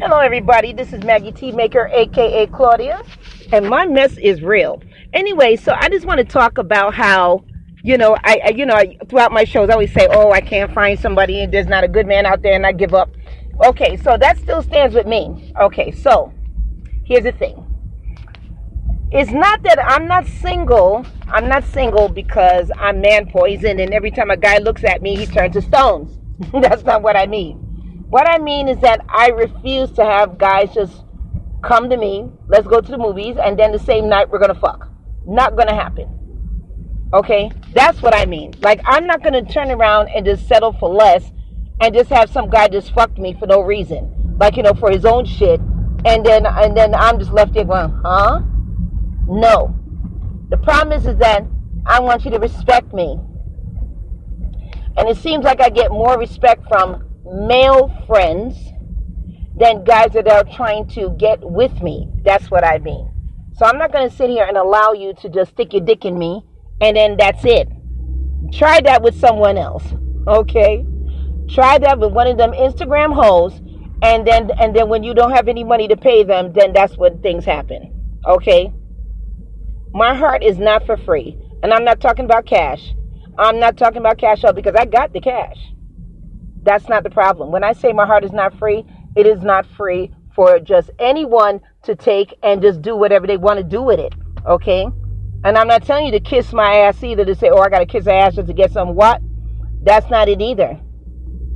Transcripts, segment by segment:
Hello, everybody. This is Maggie Tea Maker, aka Claudia, and my mess is real. Anyway, so I just want to talk about how, throughout my shows, I always say, "Oh, I can't find somebody, and there's not a good man out there, and I give up." Okay, so that still stands with me. Okay, so here's the thing. It's not that I'm not single. I'm not single because I'm man poisoned, and every time a guy looks at me, he turns to stones. That's not what I mean. What I mean is that I refuse to have guys just come to me, let's go to the movies, and then the same night we're going to fuck. Not going to happen. Okay? That's what I mean. Like, I'm not going to turn around and just settle for less and just have some guy just fuck me for no reason. Like, for his own shit. And then I'm just left there going, huh? No. The problem is that I want you to respect me. And it seems like I get more respect from male friends than guys that are trying to get with me. That's what I mean. So I'm not going to sit here and allow you to just stick your dick in me and then that's it. Try that with someone else. Okay? Try that with one of them Instagram hoes, and then when you don't have any money to pay them, then that's when things happen. Okay? My heart is not for free. And I'm not talking about cash. I'm not talking about cash out because I got the cash. That's not the problem. When I say my heart is not free, it is not free for just anyone to take and just do whatever they want to do with it. Okay? And I'm not telling you to kiss my ass either, to say, oh, I got to kiss her ass just to get some what? That's not it either.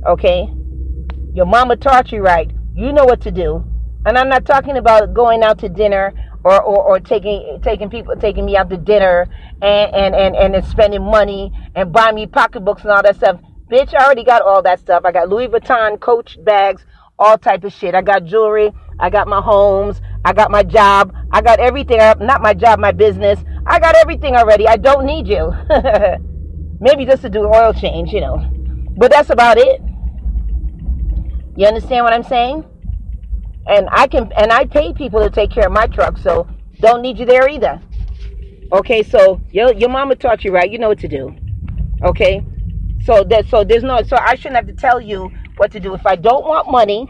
Okay? Your mama taught you right. You know what to do. And I'm not talking about going out to dinner or taking me out to dinner and spending money and buying me pocketbooks and all that stuff. Bitch, I already got all that stuff. I got Louis Vuitton, Coach bags, all type of shit. I got jewelry. I got my homes. I got my job. I got everything. Not my job, my business. I got everything already. I don't need you. Maybe just to do an oil change, But that's about it. You understand what I'm saying? And I pay people to take care of my truck, so don't need you there either. Okay, so your mama taught you right. You know what to do. Okay? So I shouldn't have to tell you what to do. If I don't want money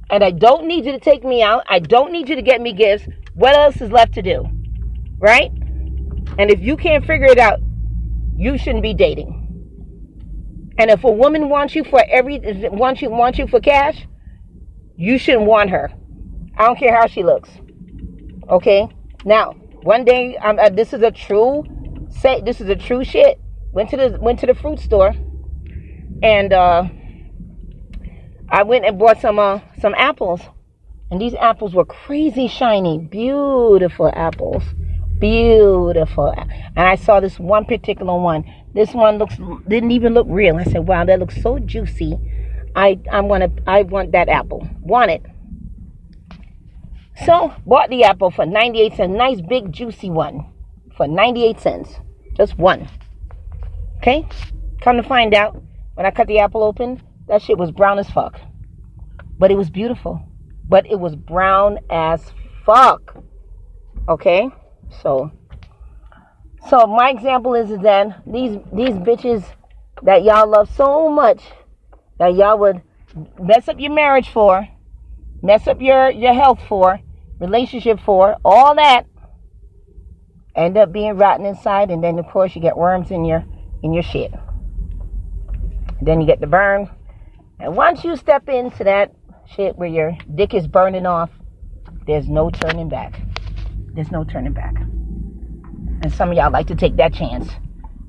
and I don't need you to take me out, I don't need you to get me gifts, what else is left to do? Right? And if you can't figure it out, you shouldn't be dating. And if a woman wants you for cash, you shouldn't want her. I don't care how she looks. Okay? Now, one day, this is a true shit. Went to the fruit store, and I went and bought some apples, and these apples were crazy shiny, beautiful apples, beautiful. And I saw this one particular one. This one didn't even look real. I said, "Wow, that looks so juicy. I want that apple. Want it." So bought the apple for 98 cents. Nice big juicy one for 98 cents. Just one. Okay? Come to find out, when I cut the apple open, that shit was brown as fuck. But it was beautiful. But it was brown as fuck. Okay? So my example is that these bitches that y'all love so much, that y'all would mess up your marriage for, mess up your health for, relationship for, all that, end up being rotten inside, and then of course you get worms in your shit. Then you get the burn. And once you step into that shit where your dick is burning off, there's no turning back. There's no turning back. And some of y'all like to take that chance.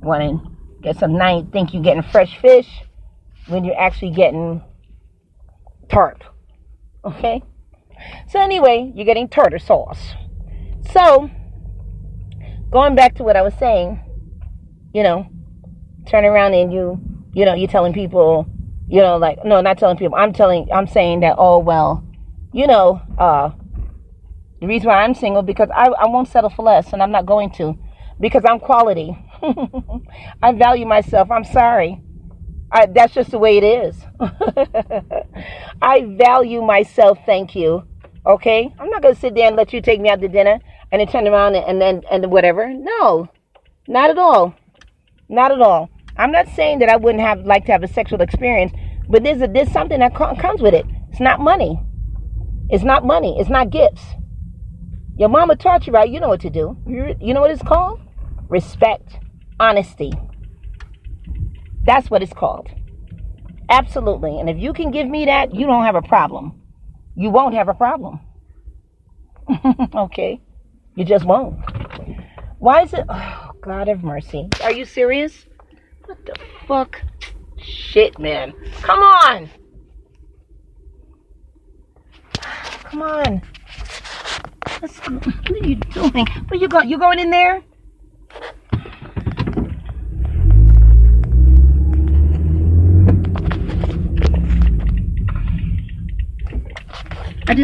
Want to get some nice, think you're getting fresh fish when you're actually getting tart. Okay? So anyway, you're getting tartar sauce. So, going back to what I was saying, turn around and you're telling people, no, not telling people. I'm saying that, oh, well, the reason why I'm single, because I won't settle for less, and I'm not going to, because I'm quality. I value myself. I'm sorry. That's just the way it is. I value myself, thank you. Okay? I'm not going to sit there and let you take me out to dinner and then turn around and whatever. No. Not at all. Not at all. I'm not saying that I wouldn't like to have a sexual experience, but there's something that comes with it. It's not money. It's not money. It's not gifts. Your mama taught you right. You know what to do. You know what it's called? Respect. Honesty. That's what it's called. Absolutely. And if you can give me that, you don't have a problem. You won't have a problem. Okay? You just won't. Why is it? Oh, God have mercy. Are you serious? What the fuck? Shit, man. Come on. Come on. What are you doing? Where you going? You going in there?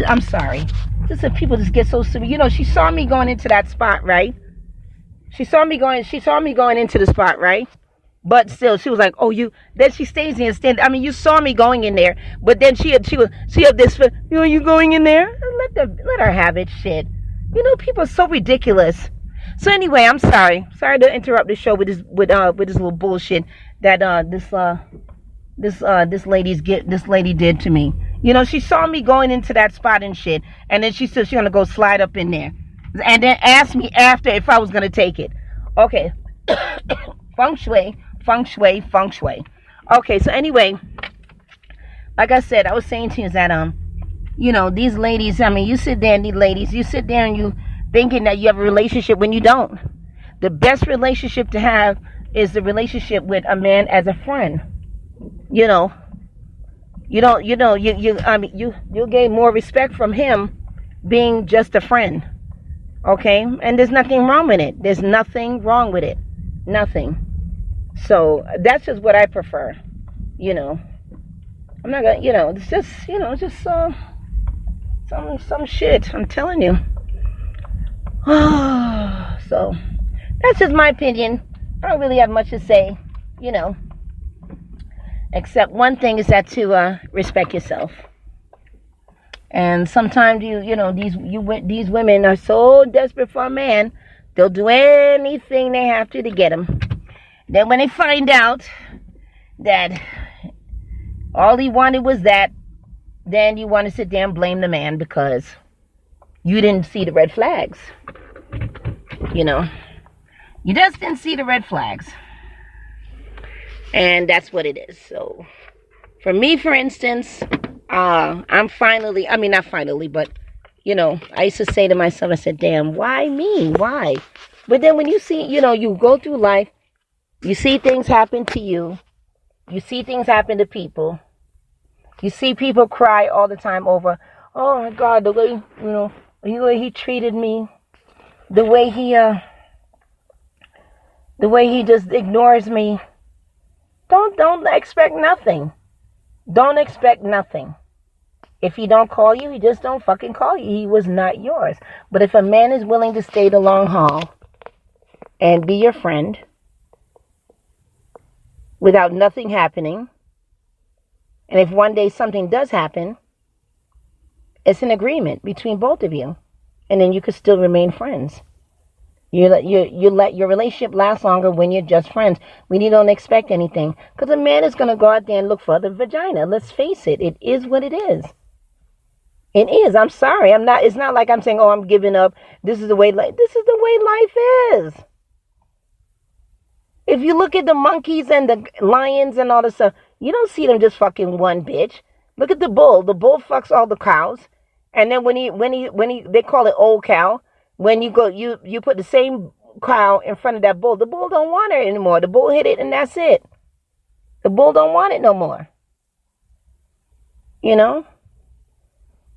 I'm sorry. Just that people just get so stupid. You know, she saw me going into that spot, right? She saw me going into the spot, right? But still, she was like, "Oh, you." Then she stays there and stand. I mean, you saw me going in there, but then she had this. You know, you going in there? Let her have it. Shit. You know, people are so ridiculous. So anyway, I'm sorry. Sorry to interrupt the show with this little bullshit that this lady did to me. You know, she saw me going into that spot and shit, and then she said she's gonna go slide up in there, and then asked me after if I was gonna take it. Okay, feng shui. Okay, so anyway, like I said, I was saying to you that you know, these ladies. I mean, you sit there and you thinking that you have a relationship when you don't. The best relationship to have is the relationship with a man as a friend. You know. You'll gain more respect from him being just a friend. Okay? And there's nothing wrong with it. There's nothing wrong with it. Nothing. So that's just what I prefer. You know. I'm not gonna, you know, it's just, you know, just some shit. I'm telling you. So that's just my opinion. I don't really have much to say, you know. Except one thing is that to respect yourself. And sometimes these women are so desperate for a man, they'll do anything they have to get him. Then when they find out that all he wanted was that, then you want to sit there and blame the man because you didn't see the red flags. You know, you just didn't see the red flags. And that's what it is. So, for me, for instance, not finally, but, you know, I used to say to myself, I said, damn, why me? Why? But then when you see, you know, you go through life, you see things happen to you. You see things happen to people. You see people cry all the time over, oh, my God, the way, you know, the way he treated me, the way he just ignores me. Don't expect nothing. Don't expect nothing. If he don't call you, he just don't fucking call you. He was not yours. But if a man is willing to stay the long haul and be your friend without nothing happening, and if one day something does happen, it's an agreement between both of you. And then you could still remain friends. You let your relationship last longer when you're just friends. When you don't expect anything. Because a man is going to go out there and look for the vagina. Let's face it. It is what it is. It is. I'm sorry. It's not like I'm saying, oh, I'm giving up. This is the way life is. If you look at the monkeys and the lions and all this stuff, you don't see them just fucking one bitch. Look at the bull. The bull fucks all the cows. And then when they call it old cow. When you go, you put the same cow in front of that bull. The bull don't want it anymore. The bull hit it and that's it. The bull don't want it no more. You know?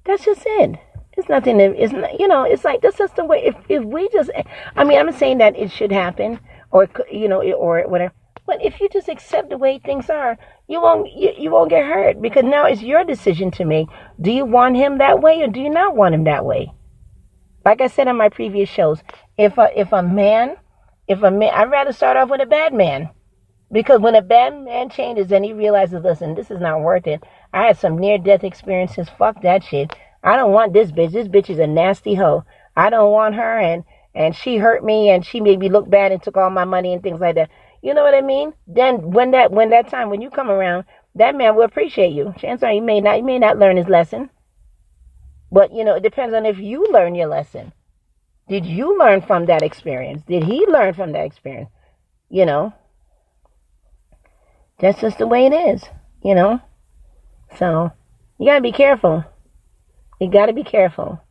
That's just it. It's nothing. It's not, you know, it's like, that's just the way, if we just, I mean, I'm not saying that it should happen or, you know, or whatever. But if you just accept the way things are, you won't get hurt because now it's your decision to make. Do you want him that way or do you not want him that way? Like I said on my previous shows, if a man, I'd rather start off with a bad man. Because when a bad man changes and he realizes, listen, this is not worth it. I had some near-death experiences. Fuck that shit. I don't want this bitch. This bitch is a nasty hoe. I don't want her and she hurt me and she made me look bad and took all my money and things like that. You know what I mean? Then when you come around, that man will appreciate you. Chances are you may not learn his lesson. But, it depends on if you learn your lesson. Did you learn from that experience? Did he learn from that experience? That's just the way it is, So, you got to be careful. You got to be careful.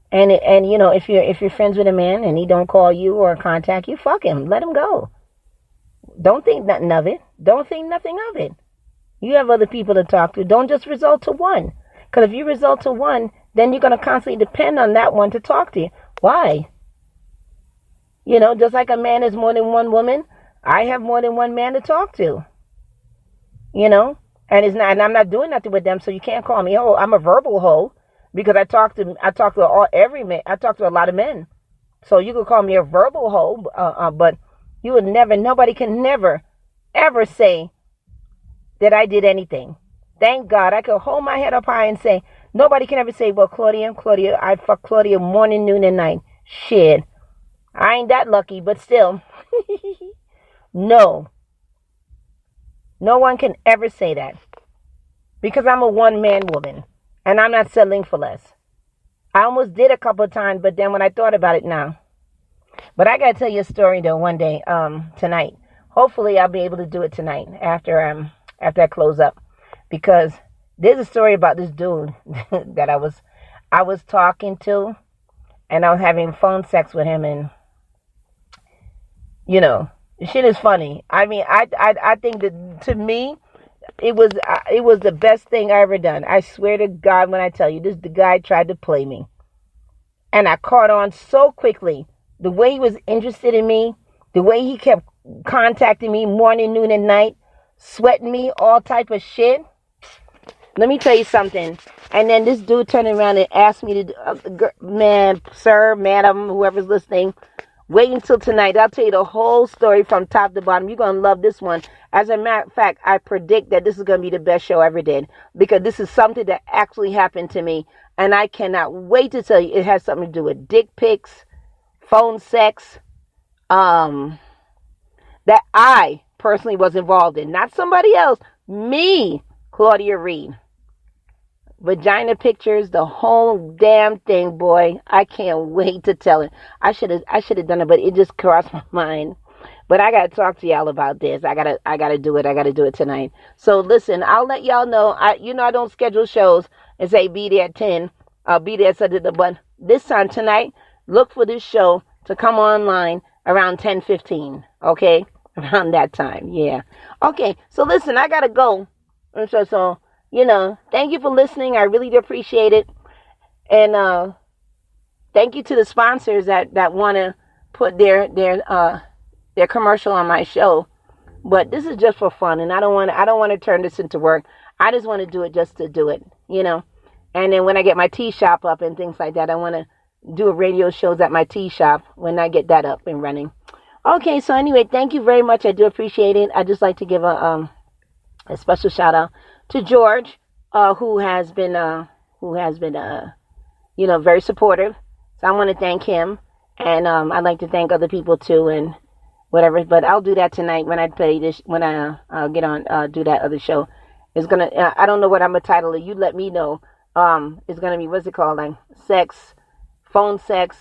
And if you're friends with a man and he don't call you or contact you, fuck him. Let him go. Don't think nothing of it. Don't think nothing of it. You have other people to talk to. Don't just resort to one. Because if you resort to one, then you're going to constantly depend on that one to talk to you. Why? Just like a man is more than one woman, I have more than one man to talk to. And I'm not doing nothing with them, so you can't call me, oh, I'm a verbal hoe, because I talk to a lot of men. So you could call me a verbal hoe, but you would never, nobody can never, ever say that I did anything. Thank God I could hold my head up high and say, nobody can ever say, well, Claudia, I fuck Claudia morning, noon, and night. Shit. I ain't that lucky, but still. No. No one can ever say that. Because I'm a one-man woman. And I'm not settling for less. I almost did a couple of times, but then when I thought about it now. But I got to tell you a story, though, one day, tonight. Hopefully, I'll be able to do it tonight after I close up. Because there's a story about this dude that I was talking to. And I was having phone sex with him. And, shit is funny. I mean, I think that, to me, it was the best thing I ever done. I swear to God when I tell you, the guy tried to play me. And I caught on so quickly. The way he was interested in me, the way he kept contacting me morning, noon, and night, sweating me, all type of shit. Let me tell you something. And then this dude turned around and asked me to, man, sir, madam, whoever's listening, wait until tonight. I'll tell you the whole story from top to bottom. You're going to love this one. As a matter of fact, I predict that this is going to be the best show I ever did. Because this is something that actually happened to me. And I cannot wait to tell you. It has something to do with dick pics, phone sex, that I personally was involved in. Not somebody else. Me, Claudia Reed. Vagina pictures, the whole damn thing, boy. I can't wait to tell it. I should have done it, but it just crossed my mind. But I gotta talk to y'all about this. I gotta do it. I gotta do it tonight. So listen, I'll let y'all know. I don't schedule shows and say be there at 10. I'll be there but this time tonight, look for this show to come online around 10:15. Okay, around that time. Yeah. Okay. So listen, I gotta go. So. Thank you for listening. I really do appreciate it. And thank you to the sponsors that want to put their commercial on my show. But this is just for fun, and I don't want to turn this into work. I just want to do it just to do it, And then when I get my tea shop up and things like that, I want to do a radio shows at my tea shop when I get that up and running. Okay, so anyway, thank you very much. I do appreciate it. I just like to give a special shout out to George, who has been very supportive. So I want to thank him, and I'd like to thank other people too, and whatever. But I'll do that tonight when I play this. When I get on, do that other show. It's gonna. I don't know what I'm gonna title it. You let me know. It's gonna be, what's it called? Like sex, phone sex,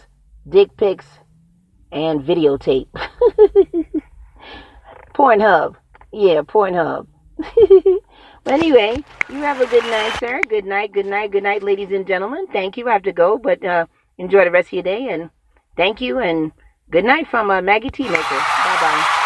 dick pics, and videotape. Pornhub. Yeah, Pornhub. But anyway, you have a good night, sir. Good night, ladies and gentlemen. Thank you. I have to go, but enjoy the rest of your day. And thank you, and good night from Maggie Tea Maker. Bye-bye.